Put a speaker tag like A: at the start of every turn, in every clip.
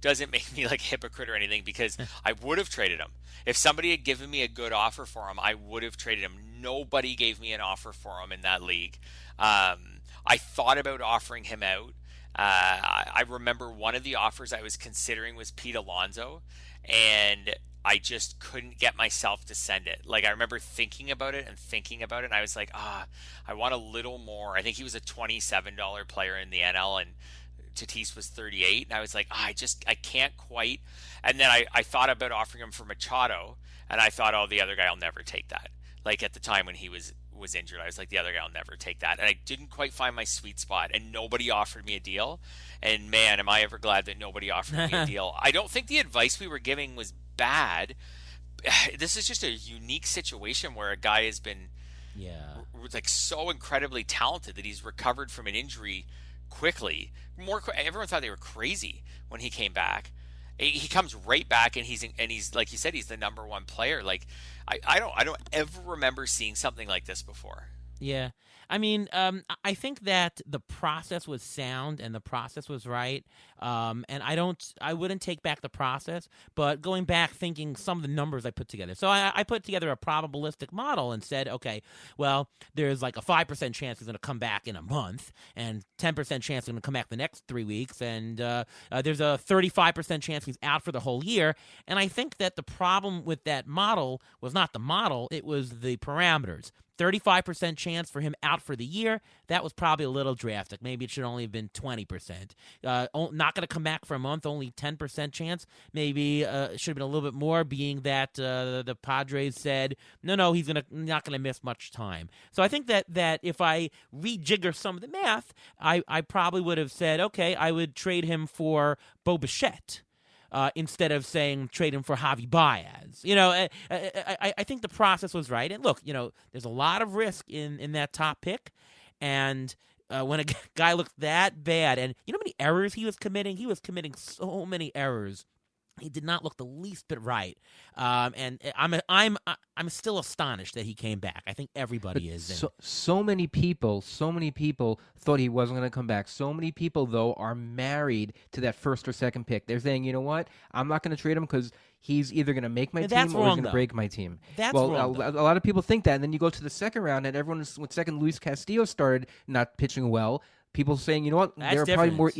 A: doesn't make me like a hypocrite or anything, because I would have traded him. If somebody had given me a good offer for him, I would have traded him. Nobody gave me an offer for him in that league. I thought about offering him out. I remember one of the offers I was considering was Pete Alonso, and I just couldn't get myself to send it. Like, I remember thinking about it, and I was like, I want a little more. I think he was a $27 player in the NL, and Tatis was 38, and I was like, I can't quite. And then I thought about offering him for Machado, and I thought, the other guy will never take that. Like, at the time when he was injured, I was like, the other guy will never take that. And I didn't quite find my sweet spot, and nobody offered me a deal. And man, am I ever glad that nobody offered me a deal. I don't think the advice we were giving was bad. This is just a unique situation where a guy has been like so incredibly talented that he's recovered from an injury quickly. Everyone thought they were crazy when he came back. He comes right back, and he's like you said, he's the number one player. Like, I don't ever remember seeing something like this before.
B: Yeah. I mean, I think that the process was sound and the process was right. And I wouldn't take back the process, but going back thinking some of the numbers I put together. So I put together a probabilistic model and said, okay, well, there's like a 5% chance he's going to come back in a month, and 10% chance he's going to come back the next 3 weeks. And there's a 35% chance he's out for the whole year. And I think that the problem with that model was not the model, it was the parameters. 35% chance for him out for the year. That was probably a little drastic. Maybe it should only have been 20%. Not going to come back for a month, only 10% chance. Maybe it should have been a little bit more, being that the Padres said, no, he's not going to miss much time. So I think that if I rejigger some of the math, I probably would have said, okay, I would trade him for Bo Bichette. Instead of saying trade him for Javi Baez. I think the process was right. And look, there's a lot of risk in that top pick. And when a guy looks that bad, and you know how many errors he was committing? He was committing so many errors. He did not look the least bit right, and I'm still astonished that he came back. I think everybody is.
C: So many people thought he wasn't going to come back. So many people, though, are married to that first or second pick. They're saying, you know what, I'm not going to trade him because he's either going to make my team or he's going to break my team.
B: That's wrong.
C: A lot of people think that, and then you go to the second round, and everyone, when second Luis Castillo started not pitching well, people saying, you know what,
B: there are
C: probably more.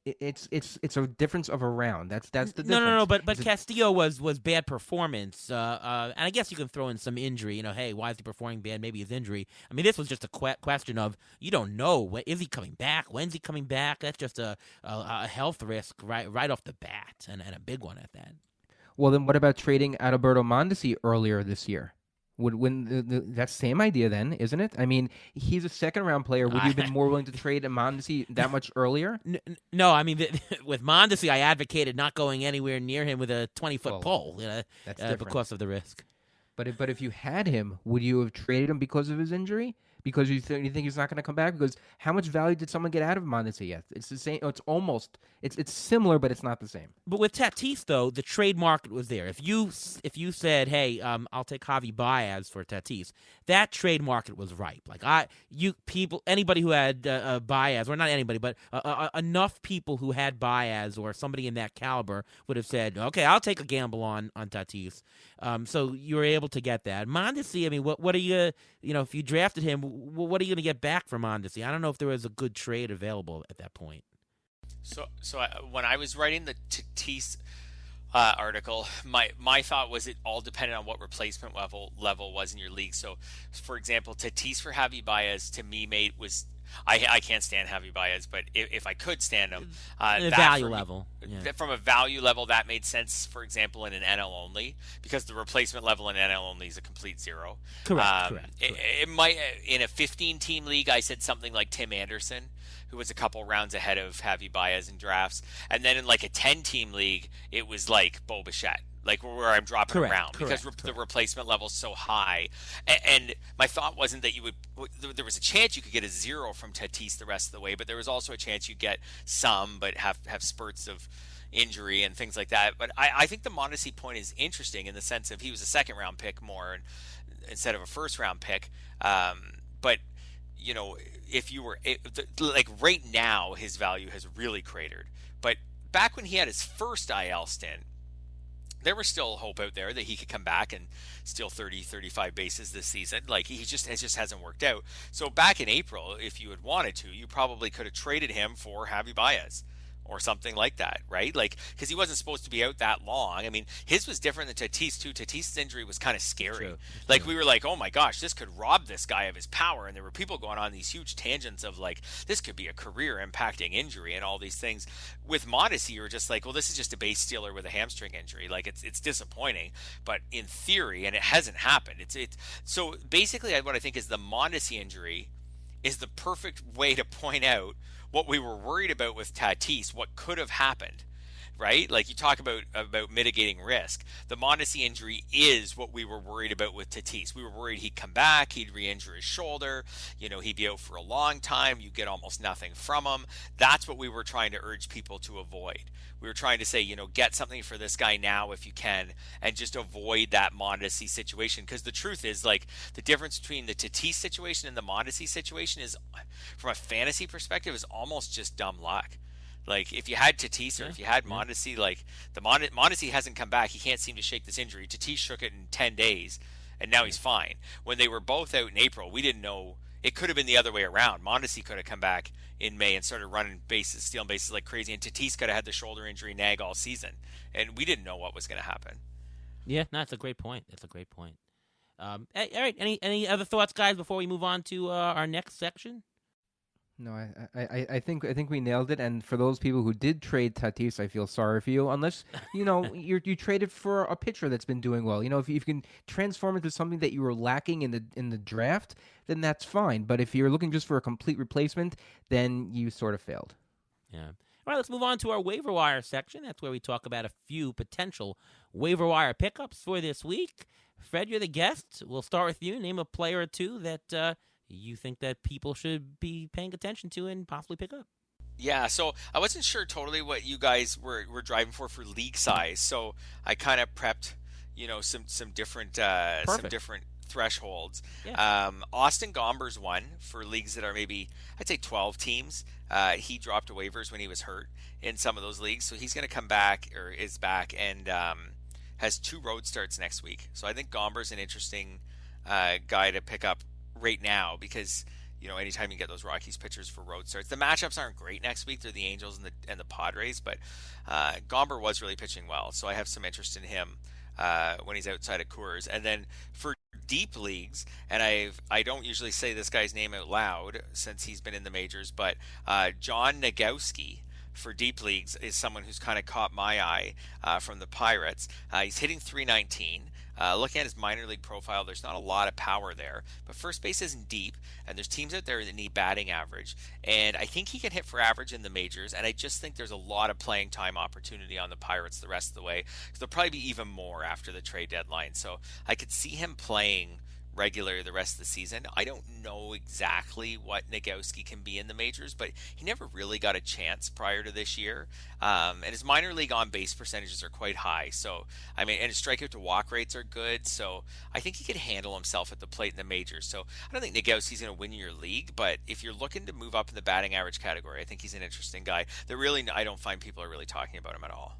C: It's a difference of a round. That's the difference.
B: No. But Castillo was bad performance, and I guess you can throw in some injury. Hey, why is he performing bad? Maybe his injury. I mean, this was just a question of you don't know, is he coming back? When's he coming back? That's just a health risk right off the bat, and a big one at that.
C: Well, then what about trading Adalberto Mondesi earlier this year? Would win that same idea then, isn't it? I mean, he's a second-round player. Would you have been more willing to trade Mondesi that much earlier?
B: No, I mean, with Mondesi, I advocated not going anywhere near him with a 20-foot pole because of the risk.
C: But if you had him, would you have traded him because of his injury? Because you think he's not going to come back? Because how much value did someone get out of Mondesi yet? It's the same. It's similar, but it's not the same.
B: But with Tatis, though, the trade market was there. If you said, hey, I'll take Javi Baez for Tatis, that trade market was ripe. Like anybody who had Baez, or not anybody, but enough people who had Baez or somebody in that caliber would have said, okay, I'll take a gamble on Tatis. So you were able to get that. Mondesi, I mean, what are you? If you drafted him, what are you going to get back from Mondesi? I don't know if there was a good trade available at that point.
A: So when I was writing the Tatis article, my thought was it all depended on what replacement level was in your league. So, for example, Tatis for Javi Baez to me was. I can't stand Javi Baez, but if I could stand him,
B: value level.
A: From a value level, that made sense. For example, in an NL only, because the replacement level in NL only is a complete zero.
B: Correct.
A: It might in a 15-team league. I said something like Tim Anderson, who was a couple rounds ahead of Javi Baez in drafts, and then in like a 10-team league, it was like Bo Bichette. Like where I'm dropping around because the replacement level is so high. And my thought wasn't that there was a chance you could get a zero from Tatis the rest of the way, but there was also a chance you'd get some, but have spurts of injury and things like that. But I think the Mondesi point is interesting in the sense of he was a second round pick more instead of a first round pick. But if you were like right now, his value has really cratered. But back when he had his first IL stint, there was still hope out there that he could come back and steal 30, 35 bases this season. Like, it just hasn't worked out. So back in April, if you had wanted to, you probably could have traded him for Javi Baez or something like that, right? Like, because he wasn't supposed to be out that long. I mean, his was different than Tatis too. Tatis's injury was kind of scary. Like, we were like, oh my gosh, this could rob this guy of his power. And there were people going on these huge tangents of like, this could be a career impacting injury and all these things. With Mondesi, you were just like, well, this is just a base stealer with a hamstring injury. Like, it's disappointing, but in theory, and it hasn't happened. It's so basically what I think is the Mondesi injury is the perfect way to point out what we were worried about with Tatis, what could have happened, right? Like, you talk about mitigating risk. The Mondesi injury is what we were worried about with Tatis. We were worried he'd come back, he'd re-injure his shoulder, he'd be out for a long time, you get almost nothing from him. That's what we were trying to urge people to avoid. We were trying to say, get something for this guy now if you can, and just avoid that Mondesi situation. Because the truth is, like, the difference between the Tatis situation and the Mondesi situation is, from a fantasy perspective, is almost just dumb luck. Like, if you had Tatis or if you had Mondesi, like, Mondesi hasn't come back. He can't seem to shake this injury. Tatis shook it in 10 days, and now he's fine. When they were both out in April, we didn't know. It could have been the other way around. Mondesi could have come back in May and started running bases, stealing bases like crazy, and Tatis could have had the shoulder injury nag all season, and we didn't know what was going to happen.
B: Yeah, no, that's a great point. All right, any other thoughts, guys, before we move on to our next section?
C: No, I think we nailed it. And for those people who did trade Tatis, I feel sorry for you. Unless you traded for a pitcher that's been doing well. If you can transform into something that you were lacking in the draft, then that's fine. But if you're looking just for a complete replacement, then you sort of failed.
B: Yeah. All right, let's move on to our waiver wire section. That's where we talk about a few potential waiver wire pickups for this week. Fred, you're the guest. We'll start with you. Name a player or two that you think that people should be paying attention to and possibly pick up.
A: Yeah, so I wasn't sure totally what you guys were driving for league size. So I kind of prepped, some different thresholds.
B: Yeah.
A: Austin Gomber's one for leagues that are maybe, I'd say 12 teams. He dropped waivers when he was hurt in some of those leagues, so he's going to come back, or is back, and has 2 road starts next week. So I think Gomber's an interesting guy to pick up right now, because anytime you get those Rockies pitchers for road starts, the matchups aren't great next week. They're the Angels and the Padres, but Gomber was really pitching well, so I have some interest in him when he's outside of Coors. And then for deep leagues, and I don't usually say this guy's name out loud since he's been in the majors, but John Nagowski for deep leagues is someone who's kind of caught my eye from the Pirates. He's hitting .319. Looking at his minor league profile, there's not a lot of power there, but first base isn't deep, and there's teams out there that need batting average, and I think he can hit for average in the majors, and I just think there's a lot of playing time opportunity on the Pirates the rest of the way, because there'll probably be even more after the trade deadline, so I could see him playing regularly the rest of the season. I don't know exactly what Nagowski can be in the majors, but he never really got a chance prior to this year. And his minor league on base percentages are quite high. So, and his strikeout to walk rates are good. So I think he could handle himself at the plate in the majors. So I don't think Nagowski's going to win your league, but if you're looking to move up in the batting average category, I think he's an interesting guy. I don't find people are really talking about him at all.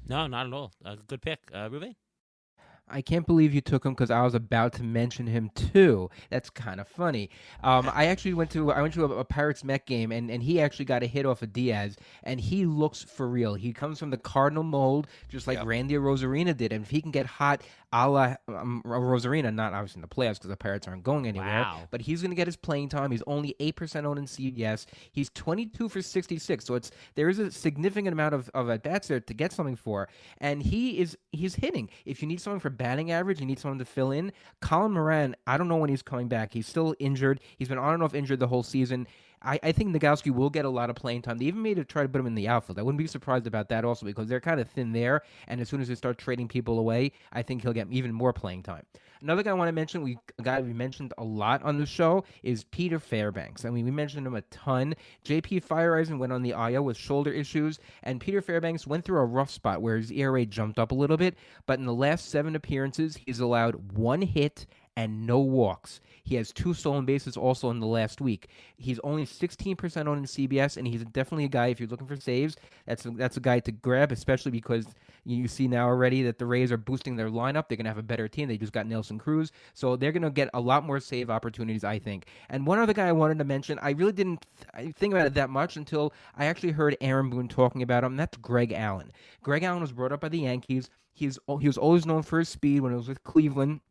B: No, not at all. Good pick. Ruben?
C: I can't believe you took him because I was about to mention him too. That's kind of funny. I actually went to a Pirates Met game, and he actually got a hit off of Diaz, and he looks for real. He comes from the Cardinal mold, just like Randy Rosarina did, and if he can get hot a la Rosarina, not obviously in the playoffs because the Pirates aren't going anywhere, but he's going to get his playing time. He's only 8% owned in CBS. He's 22 for 66, so there is a significant amount of at-bats there to get something for, and he's hitting. If you need someone for batting average, you need someone to fill in. Colin Moran, I don't know when he's coming back. He's still injured. He's been on and off injured the whole season. I think Nagowski will get a lot of playing time. They even made it try to put him in the outfield. I wouldn't be surprised about that also because they're kind of thin there, and as soon as they start trading people away, I think he'll get even more playing time. Another guy I want to mention, a guy we mentioned a lot on the show, is Peter Fairbanks. I mean, we mentioned him a ton. J.P. Fireeisen went on the IL with shoulder issues, and Peter Fairbanks went through a rough spot where his ERA jumped up a little bit, but in the last 7 appearances, he's allowed 1 hit and no walks. He has 2 stolen bases also in the last week. He's only 16% owned in CBS, and he's definitely a guy, if you're looking for saves, that's a guy to grab, especially because you see now already that the Rays are boosting their lineup. They're going to have a better team. They just got Nelson Cruz. So they're going to get a lot more save opportunities, I think. And one other guy I wanted to mention, I really didn't think about it that much until I actually heard Aaron Boone talking about him, and that's Greg Allen. Greg Allen was brought up by the Yankees. He was always known for his speed when it was with Cleveland.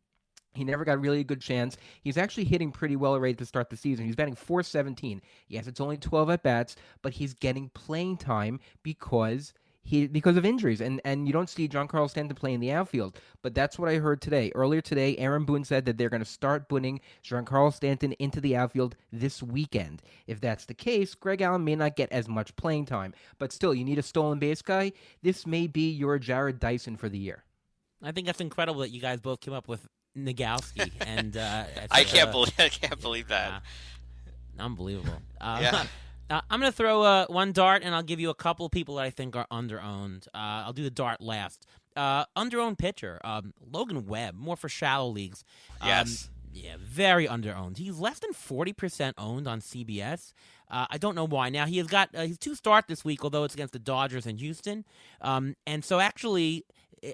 C: He never got really a good chance. He's actually hitting pretty well already to start the season. He's batting .417. Yes, it's only 12 at-bats, but he's getting playing time because of injuries. And you don't see Giancarlo Stanton play in the outfield. But that's what I heard today. Earlier today, Aaron Boone said that they're going to start putting Giancarlo Stanton into the outfield this weekend. If that's the case, Greg Allen may not get as much playing time. But still, you need a stolen base guy. This may be your Jared Dyson for the year.
B: I think that's incredible that you guys both came up with Nagowski, and
A: I can't believe that.
B: Unbelievable.
A: Yeah.
B: I'm going to throw one dart, and I'll give you a couple of people that I think are under-owned. I'll do the dart last. Under-owned pitcher, Logan Webb, more for shallow leagues.
A: Yes.
B: Yeah, very under-owned. He's less than 40% owned on CBS. I don't know why. Now, he has got his 2 start this week, although it's against the Dodgers and Houston. And so actually,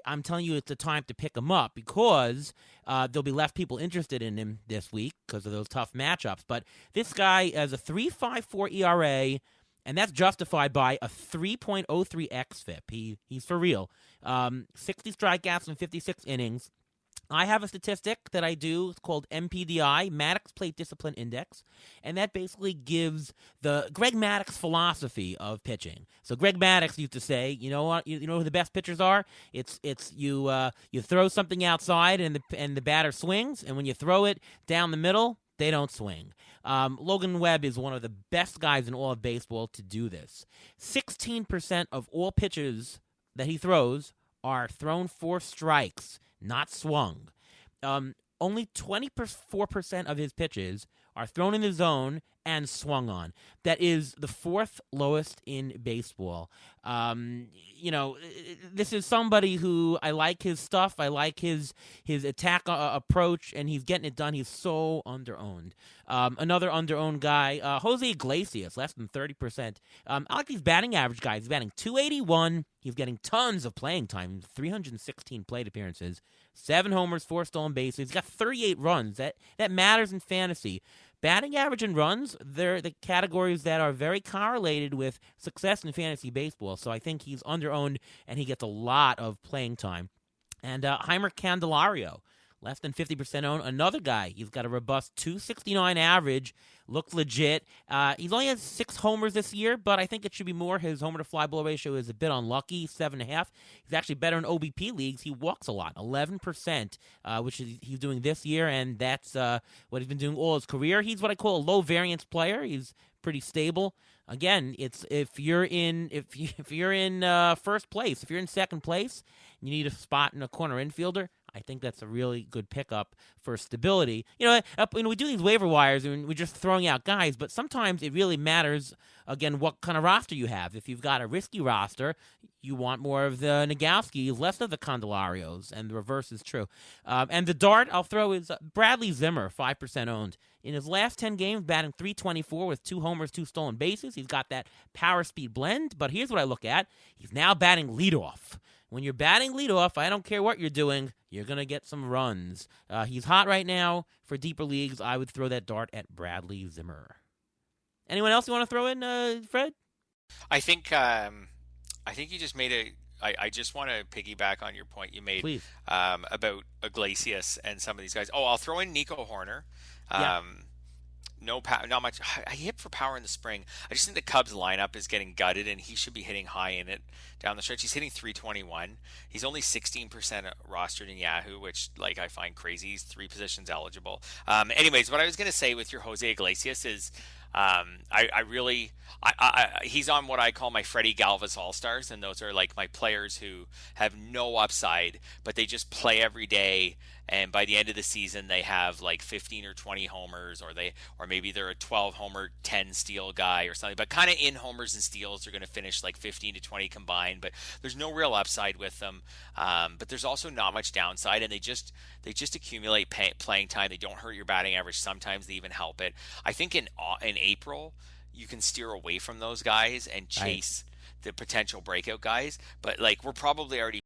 B: I'm telling you, it's the time to pick him up because there'll be less people interested in him this week because of those tough matchups. But this guy has a 3.54 ERA, and that's justified by a 3.03 xFIP. He's for real. 60 strikeouts in 56 innings. I have a statistic that I do. It's called MPDI, Maddox Plate Discipline Index, and that basically gives the Greg Maddux philosophy of pitching. So Greg Maddux used to say, you know what, you know who the best pitchers are? It's you throw something outside and the batter swings, and when you throw it down the middle, they don't swing. Logan Webb is one of the best guys in all of baseball to do this. 16% of all pitches that he throws are thrown for strikes, not swung. Only 24% of his pitches are thrown in the zone and swung on. That is the 4th lowest in baseball. This is somebody who I like his stuff. I like his attack approach, and he's getting it done. He's so under-owned. Another under-owned guy, Jose Iglesias, less than 30%. I like these batting average guys. He's batting .281. He's getting tons of playing time, 316 plate appearances, 7 homers, 4 stolen bases. He's got 38 runs. That matters in fantasy. Batting average and runs, they're the categories that are very correlated with success in fantasy baseball. So I think he's under-owned, and he gets a lot of playing time. And Heimer Candelario, less than 50% owned. Another guy, he's got a robust .269 average, looks legit. He's only had 6 homers this year, but I think it should be more. His homer to fly ball ratio is a bit unlucky, 7.5. He's actually better in OBP leagues. He walks a lot, 11%, which he's doing this year, and that's what he's been doing all his career. He's what I call a low variance player. He's pretty stable. Again, it's if you're in first place, if you're in second place, you need a spot in a corner infielder. I think that's a really good pickup for stability. We do these waiver wires and we're just throwing out guys, but sometimes it really matters, again, what kind of roster you have. If you've got a risky roster, you want more of the Nagowskis, less of the Candelarios, and the reverse is true. And the dart I'll throw is Bradley Zimmer, 5% owned. In his last 10 games, batting .324 with 2 homers, 2 stolen bases. He's got that power-speed blend, but here's what I look at. He's now batting leadoff. When you're batting leadoff, I don't care what you're doing, you're going to get some runs. He's hot right now. For deeper leagues, I would throw that dart at Bradley Zimmer. Anyone else you want to throw in, Fred?
A: I think you just made I just want to piggyback on your point you made about Iglesias and some of these guys. Oh, I'll throw in Nico Horner.
B: Yeah.
A: No power, not much. I hit for power in the spring. I just think the Cubs lineup is getting gutted, and he should be hitting high in it down the stretch. He's hitting .321. He's only 16% rostered in Yahoo, which I find crazy. He's 3 positions eligible. Anyways, what I was going to say with your Jose Iglesias is he's on what I call my Freddie Galvis All-Stars, and those are my players who have no upside, but they just play every day, and by the end of the season they have 15 or 20 homers, or maybe they're a 12 homer, 10 steal guy or something. But kind of in homers and steals, they're going to finish like 15 to 20 combined. But there's no real upside with them. But there's also not much downside, and they just accumulate playing time. They don't hurt your batting average. Sometimes they even help it. I think in April you can steer away from those guys and chase the potential breakout guys. But like we're probably already